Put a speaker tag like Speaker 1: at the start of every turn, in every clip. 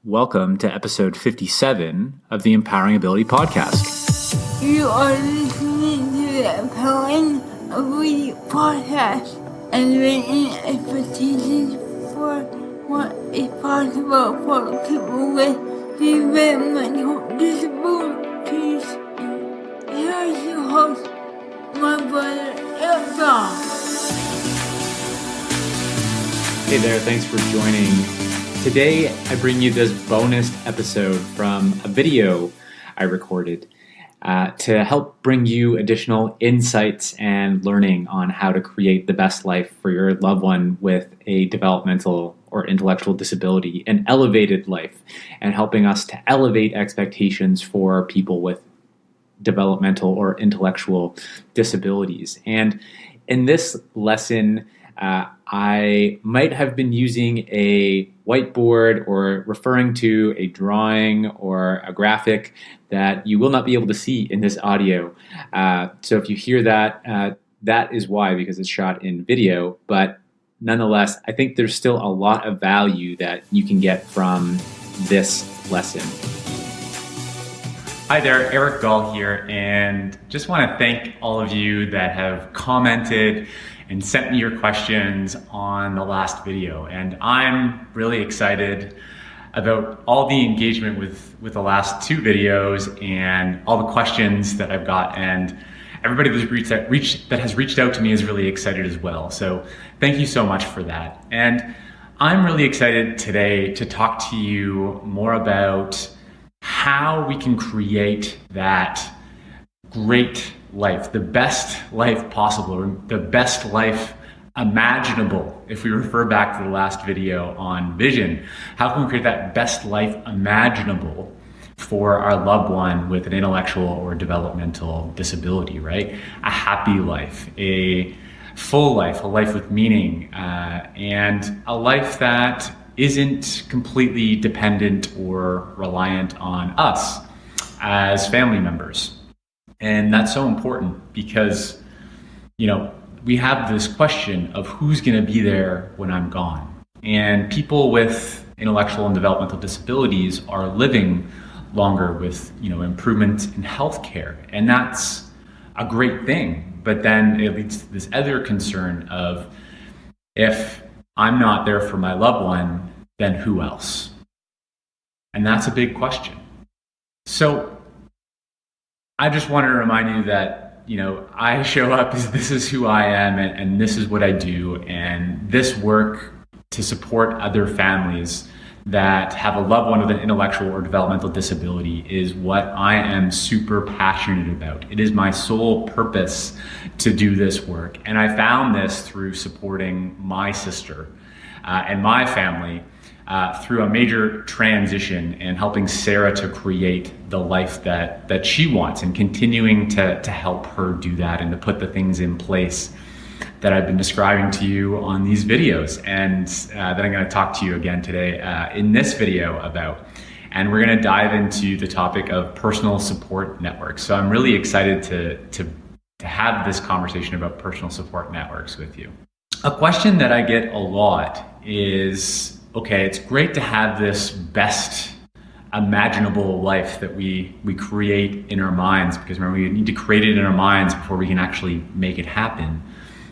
Speaker 1: Welcome to episode 57 of the Empowering Ability Podcast.
Speaker 2: You are listening to the Empowering Ability Podcast and written expectations for what is possible for people with developmental disabilities. Here's your host, my brother, Eric.
Speaker 1: Hey there, thanks for joining. Today, I bring you this bonus episode from a video I recorded to help bring you additional insights and learning on how to create the best life for your loved one with a developmental or intellectual disability, an elevated life, and helping us to elevate expectations for people with developmental or intellectual disabilities. And in this lesson, I might have been using a whiteboard or referring to a drawing or a graphic that you will not be able to see in this audio. So if you hear that, that is why, because it's shot in video. But nonetheless, I think there's still a lot of value that you can get from this lesson. Hi there, Eric Gall here, and just want to thank all of you that have commented and sent me your questions on the last video. And I'm really excited about all the engagement with the last two videos and all the questions that I've got. And everybody that has reached out to me is really excited as well. So thank you so much for that. And I'm really excited today to talk to you more about how we can create that great life, the best life possible, or the best life imaginable. If we refer back to the last video on vision, how can we create that best life imaginable for our loved one with an intellectual or developmental disability, right? A happy life, a full life, a life with meaning, and a life that isn't completely dependent or reliant on us as family members. And that's so important because, we have this question of who's going to be there when I'm gone. And people with intellectual and developmental disabilities are living longer with, improvement in healthcare. And that's a great thing. But then it leads to this other concern of, if I'm not there for my loved one, then who else? And that's a big question. So I just want to remind you that, I show up as this is who I am and this is what I do. And this work to support other families that have a loved one with an intellectual or developmental disability is what I am super passionate about. It is my sole purpose to do this work. And I found this through supporting my sister and my family through a major transition and helping Sarah to create the life that she wants, and continuing to help her do that and to put the things in place that I've been describing to you on these videos, and that I'm going to talk to you again today in this video about. And we're going to dive into the topic of personal support networks. So I'm really excited to have this conversation about personal support networks with you. A question that I get a lot is, okay, it's great to have this best imaginable life that we create in our minds, because remember, we need to create it in our minds before we can actually make it happen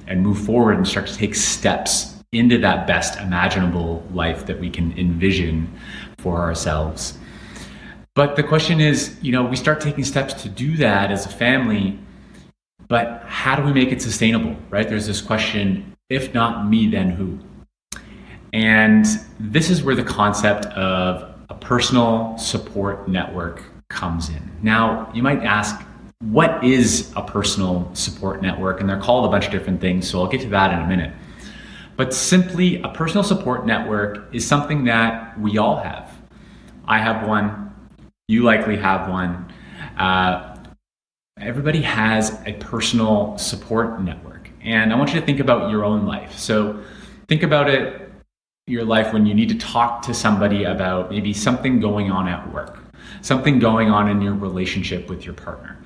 Speaker 1: and move forward and start to take steps into that best imaginable life that we can envision for ourselves. But the question is, we start taking steps to do that as a family, but how do we make it sustainable, right? There's this question, if not me, then who? And this is where the concept of a personal support network comes in. Now, you might ask, what is a personal support network? And they're called a bunch of different things, so I'll get to that in a minute. But simply, a personal support network is something that we all have. I have one. You likely have one. Everybody has a personal support network. And I want you to think about your own life. So think about it, your life when you need to talk to somebody about maybe something going on at work, something going on in your relationship with your partner,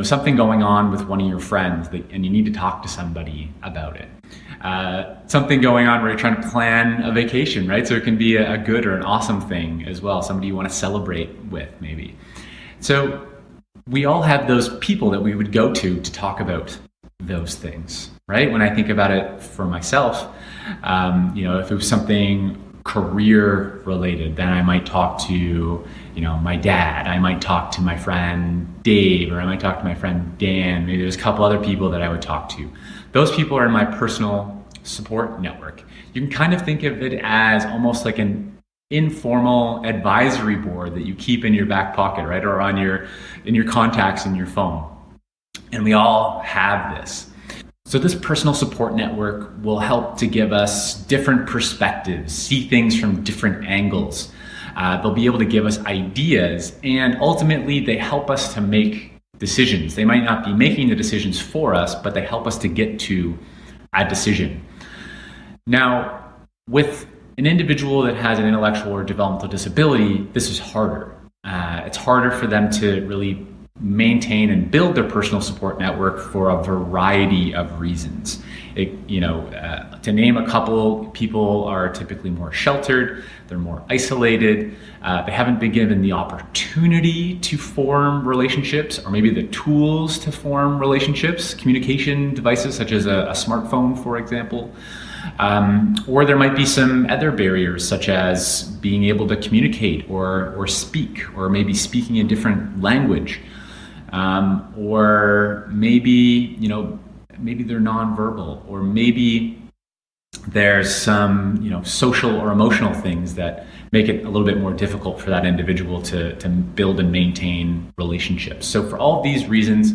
Speaker 1: something going on with one of your friends and you need to talk to somebody about it. something going on where you're trying to plan a vacation, right? So it can be a good or an awesome thing as well, somebody you want to celebrate with maybe. So we all have those people that we would go to talk about those things, right? When I think about it for myself, if it was something career related, then I might talk to, my dad, I might talk to my friend Dave, or I might talk to my friend Dan. Maybe there's a couple other people that I would talk to. Those people are in my personal support network. You can kind of think of it as almost like an informal advisory board that you keep in your back pocket, right? Or in your contacts in your phone. And we all have this. So this personal support network will help to give us different perspectives, see things from different angles. They'll be able to give us ideas, and ultimately they help us to make decisions. They might not be making the decisions for us, but they help us to get to a decision. Now, with an individual that has an intellectual or developmental disability, this is harder. It's harder for them to really maintain and build their personal support network for a variety of reasons. To name a couple, people are typically more sheltered, they're more isolated, they haven't been given the opportunity to form relationships, or maybe the tools to form relationships, communication devices such as a smartphone, for example. Or there might be some other barriers, such as being able to communicate or speak, or maybe speaking a different language. Or maybe they're nonverbal, or maybe there's some, social or emotional things that make it a little bit more difficult for that individual to build and maintain relationships. So for all of these reasons,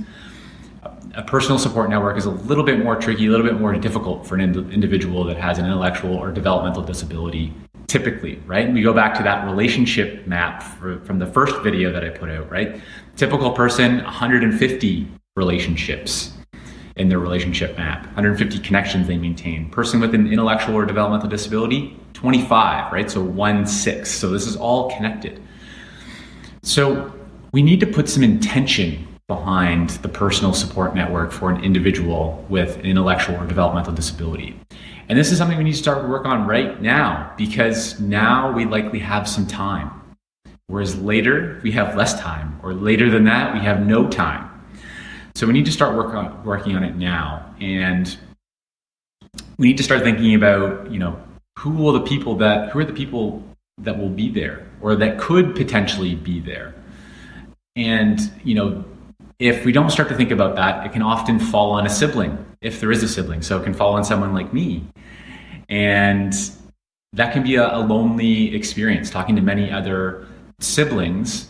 Speaker 1: a personal support network is a little bit more tricky, a little bit more difficult for an individual that has an intellectual or developmental disability, typically, right? And we go back to that relationship map from the first video that I put out, right? Typical person, 150 relationships in their relationship map, 150 connections they maintain. Person with an intellectual or developmental disability, 25, right? So 1/6. So this is all connected. So we need to put some intention behind the personal support network for an individual with an intellectual or developmental disability. And this is something we need to start to work on right now, because now we likely have some time. Whereas later we have less time, or later than that, we have no time. So we need to start working on it now. And we need to start thinking about, who are the people that will be there, or that could potentially be there. And, if we don't start to think about that, it can often fall on a sibling, if there is a sibling. So it can fall on someone like me. And that can be a lonely experience, talking to many other siblings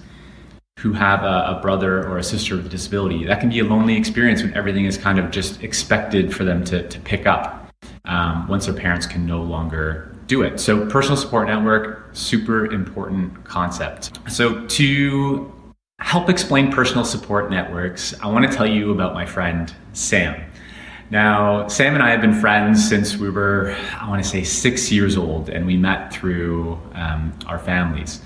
Speaker 1: who have a brother or a sister with a disability. That can be a lonely experience when everything is kind of just expected for them to pick up once their parents can no longer do it. So personal support network, super important concept. So to help explain personal support networks, I want to tell you about my friend Sam. Now, Sam and I have been friends since we were, 6 years old, and we met through our families.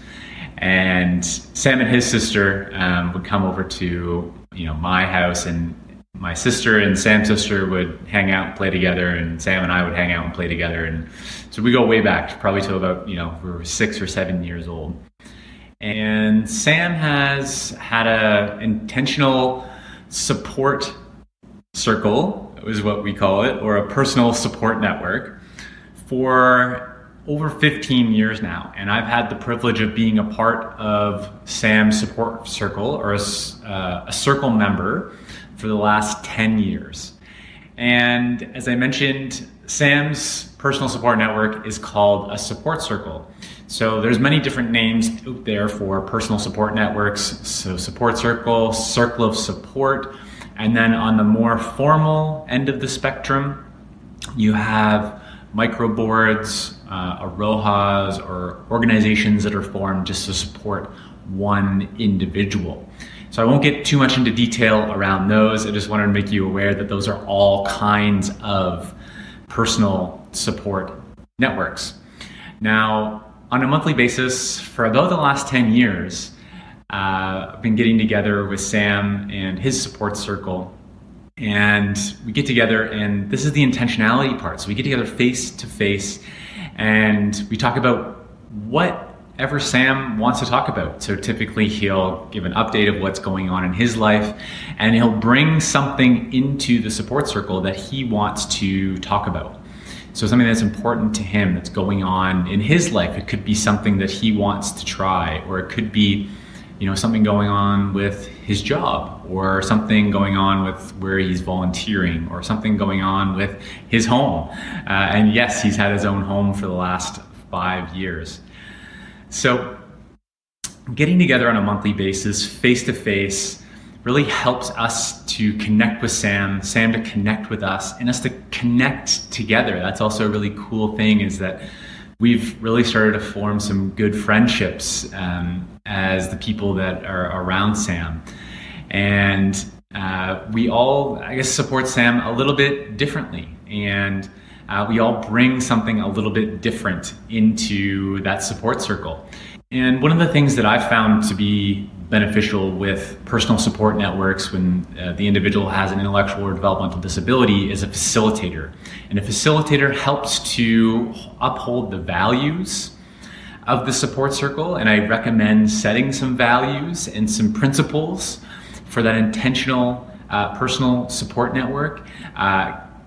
Speaker 1: And Sam and his sister would come over to my house, and my sister and Sam's sister would hang out and play together, and Sam and I would hang out and play together. And so we go way back, probably to about, we were 6 or 7 years old. And Sam has had an intentional support circle, is what we call it, or a personal support network, for over 15 years now. And I've had the privilege of being a part of Sam's support circle, or a circle member, for the last 10 years. And as I mentioned, Sam's personal support network is called a support circle. So there's many different names out there for personal support networks. So support circle, circle of support. And then on the more formal end of the spectrum, you have micro boards, arohas, or organizations that are formed just to support one individual. So I won't get too much into detail around those. I just wanted to make you aware that those are all kinds of personal support networks. Now, on a monthly basis, for about the last 10 years, I've been getting together with Sam and his support circle And we get together, and this is the intentionality part. So we get together face to face, and we talk about whatever Sam wants to talk about. So typically he'll give an update of what's going on in his life, and he'll bring something into the support circle that he wants to talk about. So something that's important to him that's going on in his life. It could be something that he wants to try, or it could be, something going on with his job, or something going on with where he's volunteering, or something going on with his home. And yes, he's had his own home for the last 5 years. So getting together on a monthly basis, face to face, really helps us to connect with Sam to connect with us, and us to connect together. That's also a really cool thing, is that we've really started to form some good friendships as the people that are around Sam. And we all, support Sam a little bit differently. And we all bring something a little bit different into that support circle. And one of the things that I've found to be beneficial with personal support networks when the individual has an intellectual or developmental disability is a facilitator. And a facilitator helps to uphold the values of the support circle. And I recommend setting some values and some principles for that intentional personal support network.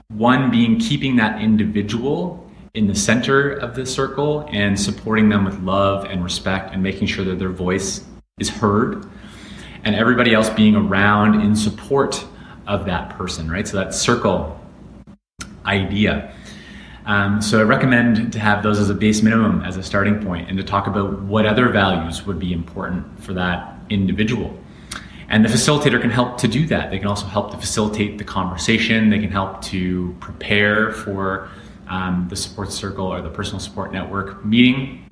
Speaker 1: One being keeping that individual in the center of the circle and supporting them with love and respect, and making sure that their voice is heard, and everybody else being around in support of that person, right? So that circle idea. So I recommend to have those as a base minimum, as a starting point, and to talk about what other values would be important for that individual. And the facilitator can help to do that. They can also help to facilitate the conversation. They can help to prepare for the support circle or the personal support network meeting.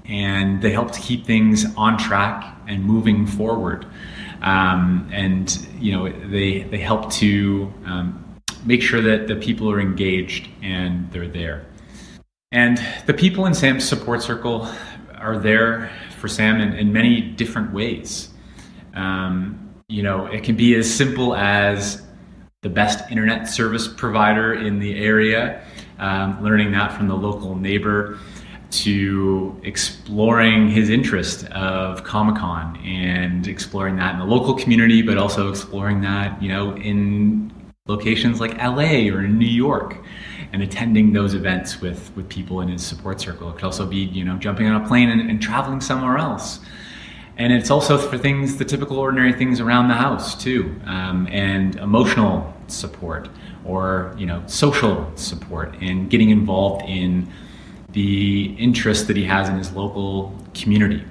Speaker 1: And they help to keep things on track and moving forward. They help to make sure that the people are engaged and they're there. And the people in Sam's support circle are there for Sam in many different ways. It can be as simple as the best internet service provider in the area, learning that from the local neighbor, to exploring his interest of Comic-Con and exploring that in the local community, but also exploring that, in locations like LA or in New York, and attending those events with people in his support circle. It could also be, jumping on a plane and traveling somewhere else. And it's also for things, the typical ordinary things around the house too, and emotional support, or, social support, and getting involved in the interest that he has in his local community.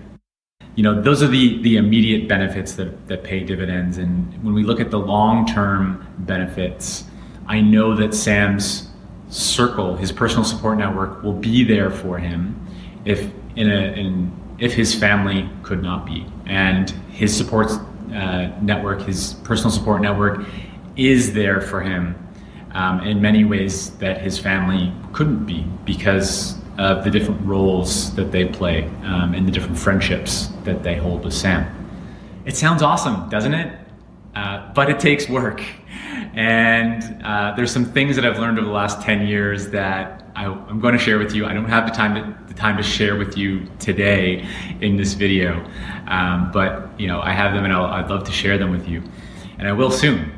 Speaker 1: Those are the immediate benefits that pay dividends. And when we look at the long-term benefits, I know that Sam's circle, his personal support network, will be there for him if his family could not be. And his support network, his personal support network, is there for him in many ways that his family couldn't be, because of the different roles that they play and the different friendships that they hold with Sam. It sounds awesome, doesn't it? But it takes work. And there's some things that I've learned over the last 10 years that I'm going to share with you. I don't have the time to share with you today in this video, but I have them, and I'd love to share them with you, and I will soon.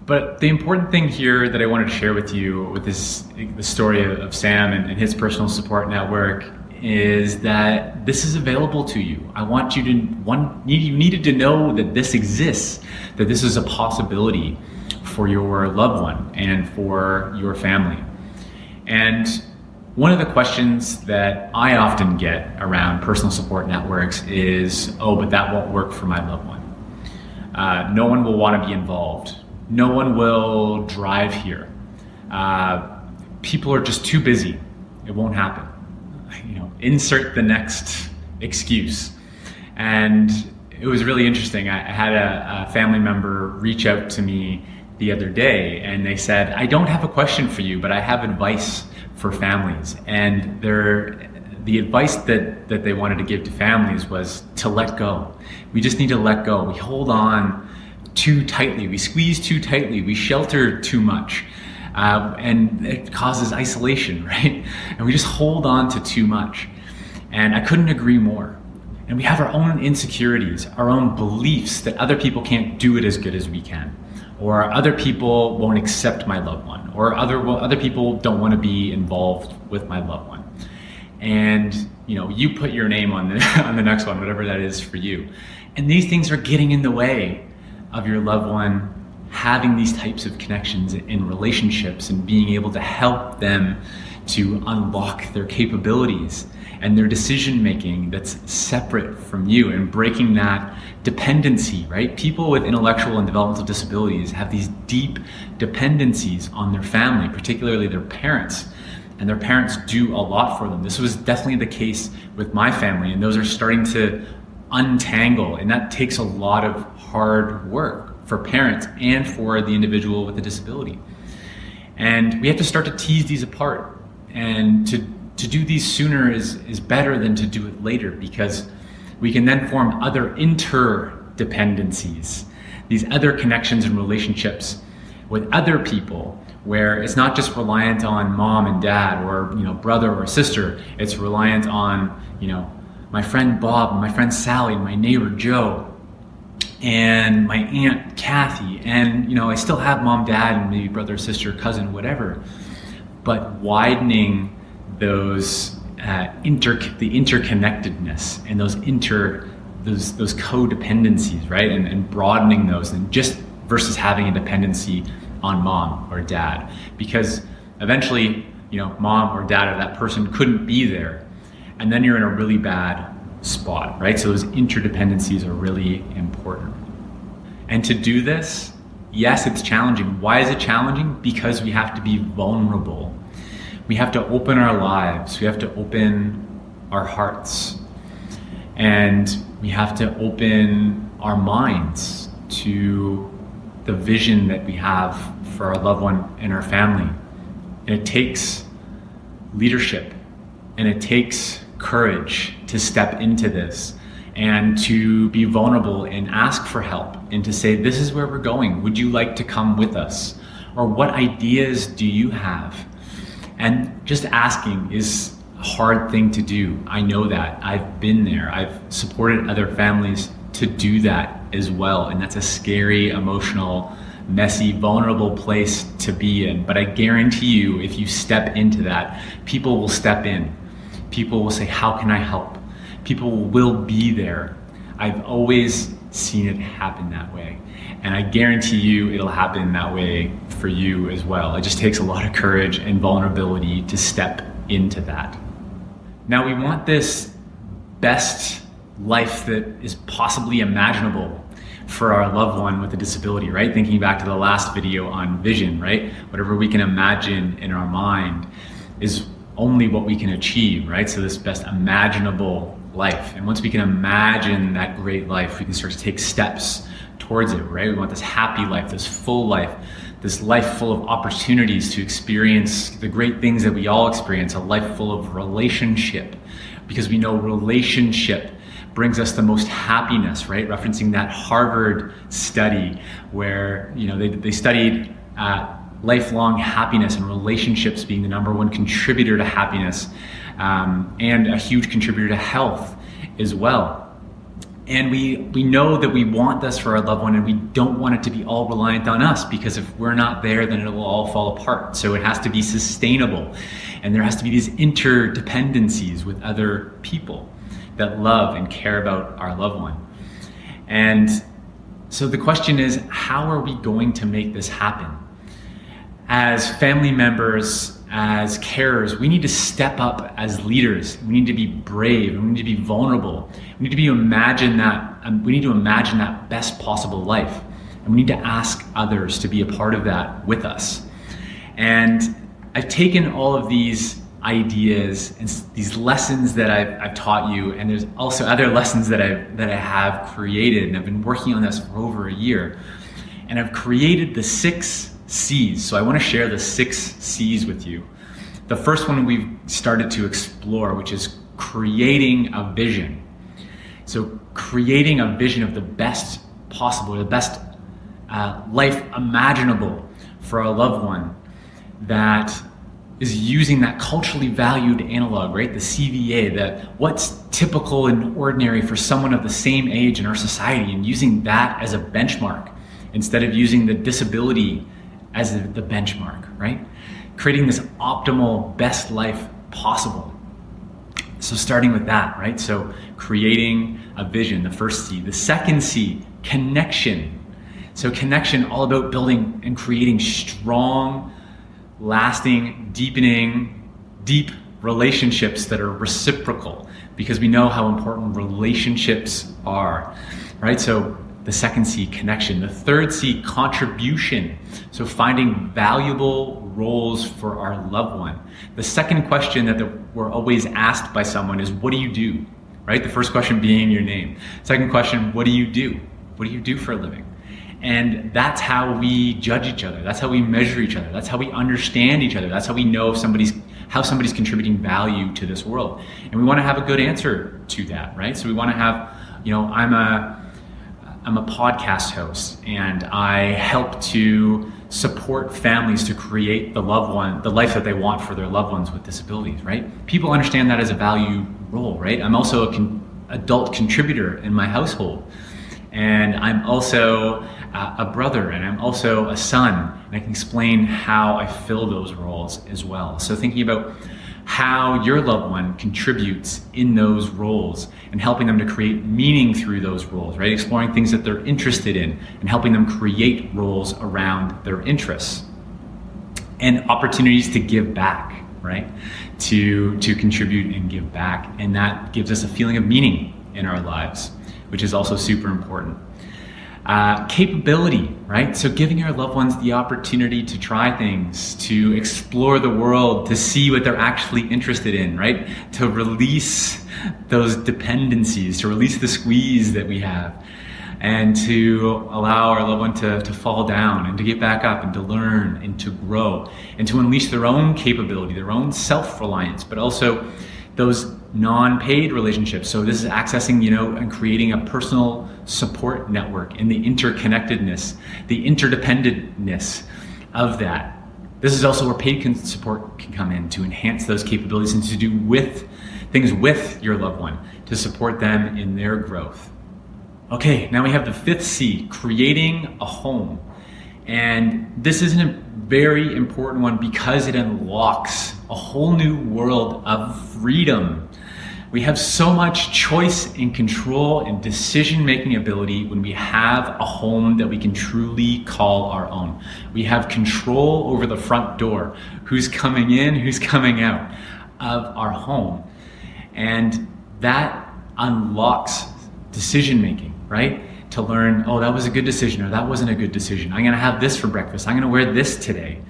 Speaker 1: But the important thing here that I wanted to share with you with the story of Sam and his personal support network is that this is available to you. I want you you needed to know that this exists, that this is a possibility for your loved one and for your family. And one of the questions that I often get around personal support networks is, oh, but that won't work for my loved one. No one will want to be involved. No one will drive here. People are just too busy. It won't happen. Insert the next excuse. And it was really interesting. I had a family member reach out to me the other day, and they said, I don't have a question for you, but I have advice for families. And the advice that they wanted to give to families was to let go. We just need to let go. We hold on too tightly, we squeeze too tightly, we shelter too much, and it causes isolation, right? And we just hold on to too much. And I couldn't agree more. And we have our own insecurities, our own beliefs that other people can't do it as good as we can, or other people won't accept my loved one, or other people don't want to be involved with my loved one. And you put your name on the next one, whatever that is for you. And these things are getting in the way of your loved one having these types of connections in relationships and being able to help them to unlock their capabilities and their decision making that's separate from you, and breaking that dependency, right? People with intellectual and developmental disabilities have these deep dependencies on their family, particularly their parents. And their parents do a lot for them. This was definitely the case with my family, and those are starting to untangle, and that takes a lot of hard work for parents and for the individual with a disability. And we have to start to tease these apart, and to do these sooner is better than to do it later, because we can then form other interdependencies, these other connections and relationships with other people, where it's not just reliant on mom and dad, or brother or sister. It's reliant on my friend Bob, and my friend Sally, and my neighbor Joe, and my aunt Kathy, and I still have mom, dad, and maybe brother, sister, cousin, whatever. But widening those the interconnectedness and those codependencies, right? And broadening those, and just versus having a dependency on mom or dad, because eventually mom or dad or that person couldn't be there, and then you're in a really bad spot, right? So those interdependencies are really important. And to do this, yes, it's challenging. Why is it challenging? Because we have to be vulnerable. We have to open our lives. We have to open our hearts, and we have to open our minds to the vision that we have for our loved one and our family. And it takes leadership, and it takes courage to step into this, and to be vulnerable and ask for help, and to say, this is where we're going. Would you like to come with us? Or what ideas do you have? And just asking is a hard thing to do. I know that. I've been there. I've supported other families to do that as well. And that's a scary, emotional, messy, vulnerable place to be in. But I guarantee you, if you step into that, people will step in. People will say, how can I help? People will be there. I've always seen it happen that way. And I guarantee you it'll happen that way for you as well. It just takes a lot of courage and vulnerability to step into that. Now, we want this best life that is possibly imaginable for our loved one with a disability, right? Thinking back to the last video on vision, right? Whatever we can imagine in our mind is only what we can achieve, right? So this best imaginable life. And once we can imagine that great life, we can start to take steps towards it, right? We want this happy life, this full life, this life full of opportunities to experience the great things that we all experience, a life full of relationship, because we know relationship brings us the most happiness, right? Referencing that Harvard study where, they studied lifelong happiness and relationships being the number one contributor to happiness, and a huge contributor to health as well. And we know that we want this for our loved one, and we don't want it to be all reliant on us, because if we're not there, then it will all fall apart. So it has to be sustainable, and there has to be these interdependencies with other people that love and care about our loved one. And so the question is, how are we going to make this happen? As family members, as carers, we need to step up as leaders. We need to be brave, and we need to be vulnerable. We need to imagine that best possible life. And we need to ask others to be a part of that with us. And I've taken all of these ideas and these lessons that I've taught you, and there's also other lessons that I have created, and I've been working on this for over a year. And I've created the 6 C's. So I want to share the 6 C's with you. The first one we've started to explore, which is creating a vision. So creating a vision of the best possible, the best life imaginable for our loved one that is using that culturally valued analog, right? The CVA, that what's typical and ordinary for someone of the same age in our society, and using that as a benchmark instead of using the disability as the benchmark, right? Creating this optimal best life possible. So starting with that, right? So creating a vision, the first C. The second C, connection. So connection, all about building and creating strong, lasting, deepening, deep relationships that are reciprocal, because we know how important relationships are, right? So the second C, connection. The third C, contribution. So finding valuable roles for our loved one. The second question that we're always asked by someone is, what do you do? Right? The first question being your name. Second question, what do you do? What do you do for a living? And that's how we judge each other. That's how we measure each other. That's how we understand each other. That's how we know how somebody's contributing value to this world. And we want to have a good answer to that, right? So we want to have, I'm a podcast host, and I help to support families to create the life that they want for their loved ones with disabilities, right? People understand that as a value role, right? I'm also an adult contributor in my household. And I'm also a brother, and I'm also a son, and I can explain how I fill those roles as well. So thinking about how your loved one contributes in those roles and helping them to create meaning through those roles, right? Exploring things that they're interested in and helping them create roles around their interests. And opportunities to give back, right? To contribute and give back. And that gives us a feeling of meaning in our lives, which is also super important. Capability, right? So giving our loved ones the opportunity to try things, to explore the world, to see what they're actually interested in, right? To release those dependencies, to release the squeeze that we have, and to allow our loved one to fall down and to get back up and to learn and to grow and to unleash their own capability, their own self-reliance, but also those non-paid relationships. So this is accessing, and creating a personal support network and the interconnectedness, the interdependentness of that. This is also where paid support can come in to enhance those capabilities and to do things with your loved one to support them in their growth. Okay, now we have the fifth C, creating a home. And this is a very important one because it unlocks a whole new world of freedom. We have so much choice and control and decision-making ability when we have a home that we can truly call our own. We have control over the front door, who's coming in, who's coming out of our home. And that unlocks decision-making, right? To learn, oh, that was a good decision or that wasn't a good decision. I'm gonna have this for breakfast. I'm gonna wear this today.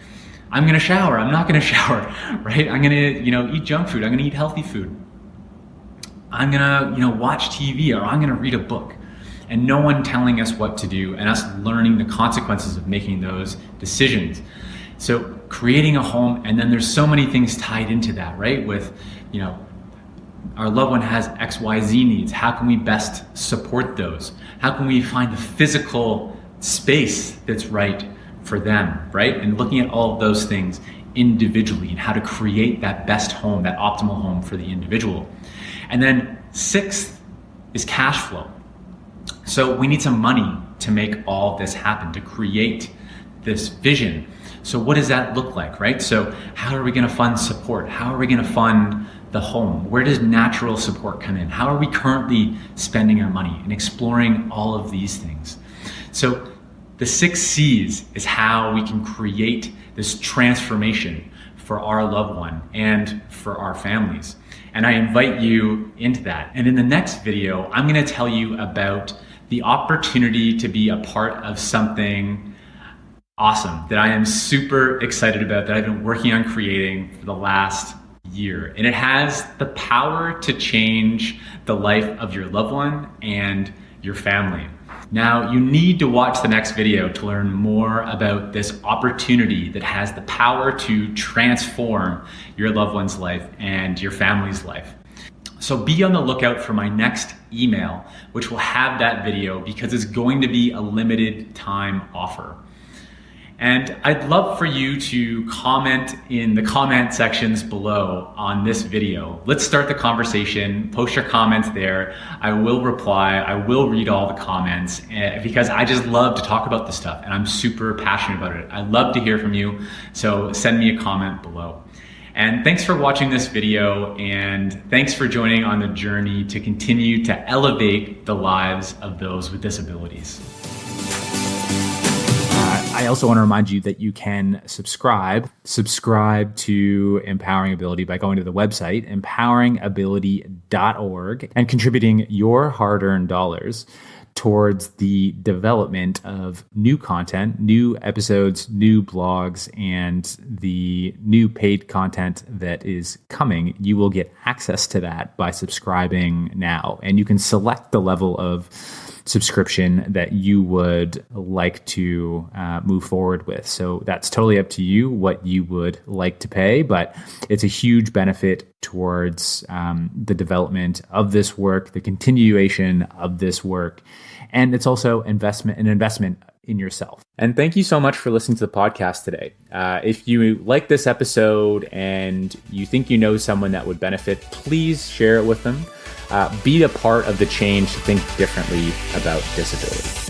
Speaker 1: I'm gonna shower, I'm not gonna shower, right? I'm gonna, eat junk food, I'm gonna eat healthy food. I'm gonna, watch TV, or I'm gonna read a book. And no one telling us what to do and us learning the consequences of making those decisions. So creating a home, and then there's so many things tied into that, right? With, our loved one has XYZ needs. How can we best support those? How can we find the physical space that's right for them, right? And looking at all of those things individually and how to create that best home, that optimal home for the individual. And then sixth is cash flow. So we need some money to make all this happen, to create this vision. So what does that look like, right? So how are we gonna fund support? How are we gonna fund the home? Where does natural support come in? How are we currently spending our money and exploring all of these things? So the 6 C's is how we can create this transformation for our loved one and for our families. And I invite you into that. And in the next video, I'm gonna tell you about the opportunity to be a part of something awesome that I am super excited about, that I've been working on creating for the last year. And it has the power to change the life of your loved one and your family. Now, you need to watch the next video to learn more about this opportunity that has the power to transform your loved one's life and your family's life. So be on the lookout for my next email, which will have that video because it's going to be a limited time offer. And I'd love for you to comment in the comment sections below on this video. Let's start the conversation. Post your comments there. I will reply. I will read all the comments because I just love to talk about this stuff and I'm super passionate about it. I love to hear from you. So send me a comment below. And thanks for watching this video, and thanks for joining on the journey to continue to elevate the lives of those with disabilities.
Speaker 3: I also want to remind you that you can subscribe to Empowering Ability by going to the website, empoweringability.org, and contributing your hard-earned dollars towards the development of new content, new episodes, new blogs, and the new paid content that is coming. You will get access to that by subscribing now. And you can select the level of subscription that you would like to move forward with. So that's totally up to you what you would like to pay, but it's a huge benefit towards the development of this work, the continuation of this work, and it's also an investment in yourself. And thank you so much for listening to the podcast today. If you like this episode and you think you know someone that would benefit, please share it with them. Be a part of the change to think differently about disability.